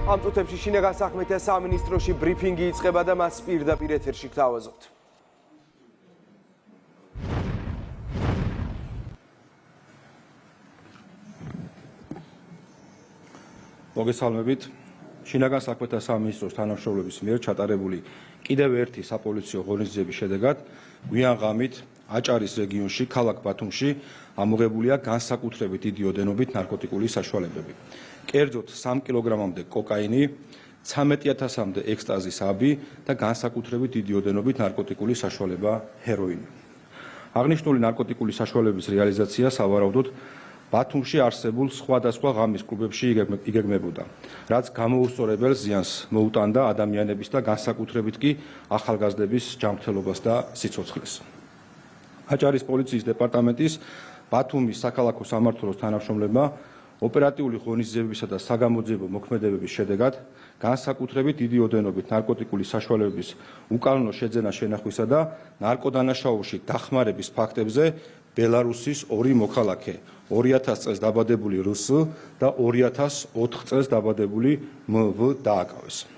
ამ წუთებში შინაგან საქმეთა სამინისტროში ბრიფინგი იწყება და მას პირდაპირ ეთერში გთავაზობთ. მოგესალმებით. შინაგან საქმეთა სამინისტროს თანამშრომლების მიერ ჩატარებული კიდევ ერთი საპოლიციო ღონისძიების შედეგად გვიან ღამით აჭარის რეგიონში ქალაქ ბათუმში ამოღებულია განსაკუთრებით დიდი ოდენობით ნარკოტიკული საშუალებები. კერძოდ 3 კილოგრამამდე კოკაინი, 13,000-მდე ექსტაზის აბი და განსაკუთრებით დიდი ოდენობით ნარკოტიკული საშუალება ჰეროინი. აღნიშნული ნარკოტიკული საშუალებების რეალიზაცია სავარაუდოდ ბათუმში არსებულ სხვადასხვა ღამის კლუბებში იგეგმებოდა, რაც გამოუსწორებელ ზიანს მოუტანდა ადამიანების და განსაკუთრებით კი ახალგაზრდების ჯანმრთელობას და სიცოცხლეს. აჭარის პოლიციის დეპარტამენტის ბათუმის საქალაქო სამმართველოს თანამშრომლებმა ოპერატიული ღონისძიებებისა და საგამოძიებო მოქმედებების შედეგად განსაკუთრებით დიდი ოდენობით ნარკოტიკული საშუალებების უკანონო შეძენა შენახვისა და ნარკოდანაშაულში დახმარების ფაქტებზე ბელარუსის 2 მოქალაქე 2000 წელს დაბადებული რს და 2004 წელს დაბადებული მვ დააკავეს.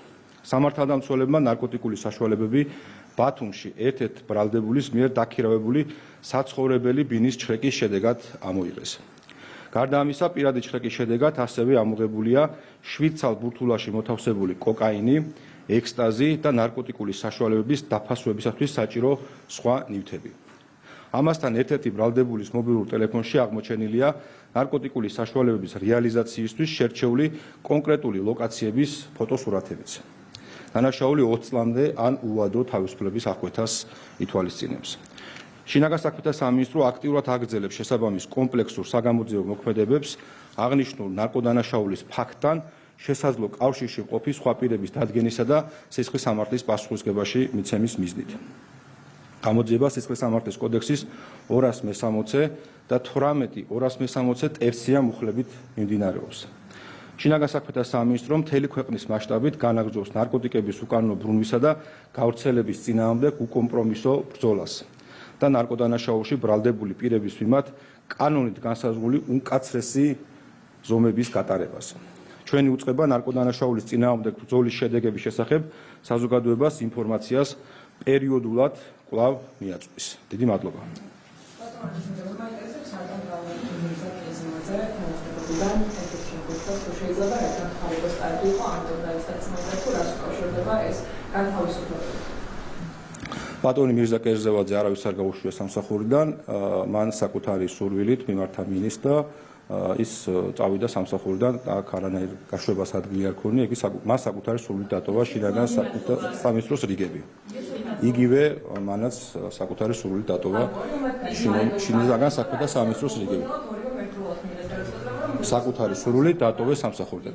სამართალდამცველებმა ნარკოტიკული საშუალებები ბათუმში ერთ-ერთ ბრალდებულის მიერ დაქირავებული საცხოვრებელი ბინის ჩხრეკის შედეგად ამოიღეს. გარდა ამისა, პირადი ჩხრეკის შედეგად ასევე ამოღებულია შვიდსალ ბურთულაში მოთავსებული კოკაინი, ექსტაზი და ნარკოტიკული საშუალებების დაფასვებისათვის საჭირო სხვა ნივთები. ამასთან ერთ-ერთი ბრალდებულის მობილურ ტელეფონში აღმოჩენილია ნარკოტიკული საშუალებების რეალიზაციისთვის შერჩეული კონკრეტული ლოკაციების ფოტოსურათებიც. დანაშაული 20 წლამდე ან უადო თავისუფლების აღკვეთას ითვალისწინებს. შინაგან საქმეთა სამინისტრო აქტიურად აგრძელებს შესაბამის კომპლექსურ საგამოძიებო მოქმედებებს აღნიშნულ ნარკოდანაშაულის ფაქტთან შესაძლო კავშირში მყოფი სხვა პირების დადგენისა და სისხლის სამართლის პასუხისმგებაში მიცემის მიზნით. გამოძიება სისხლის სამართლის კოდექსის 260 და 18-260 ტერცია მუხლებით მიმდინარეობს. შინაგან საქმეთა სამინისტრო მთელი ქვეყნის მასშტაბით განაგრძობს ნარკოტიკების უკანონო ბრუნვისა და გავრცელების წინააღმდეგ უკომპრომისო ბრძოლას და ნარკოდანაშაულში ბრალდებული პირების მიმართ კანონით განსაზღვრული უმკაცრესი ზომების გატარებას. ჩვენი უწყება ნარკოდანაშაულის წინააღმდეგ ბრძოლის შედეგების შესახებ საზოგადოებას ინფორმაციას პერიოდულად კვლავ მიაწვდის. დიდი მადლობა. ბატონი მირზა კერძევაძე არავის არ გაუშვია სამსახურიდან, მან საკუთარი სურვილით მიმართა მინისტრს და ის წავიდა სამსახურიდან, აქ არანაირ გაშვებას ადგილი არ ქონია, მას საკუთარი სურვილით დატოვა შინაგან საქმეთა სამინისტროს რიგები. იგივე მანაც საკუთარი სურვილით დატოვა შინაგან საქმეთა სამინისტროს რიგები. საკუთარი სურვილით დატოვეს სამსახურიდან.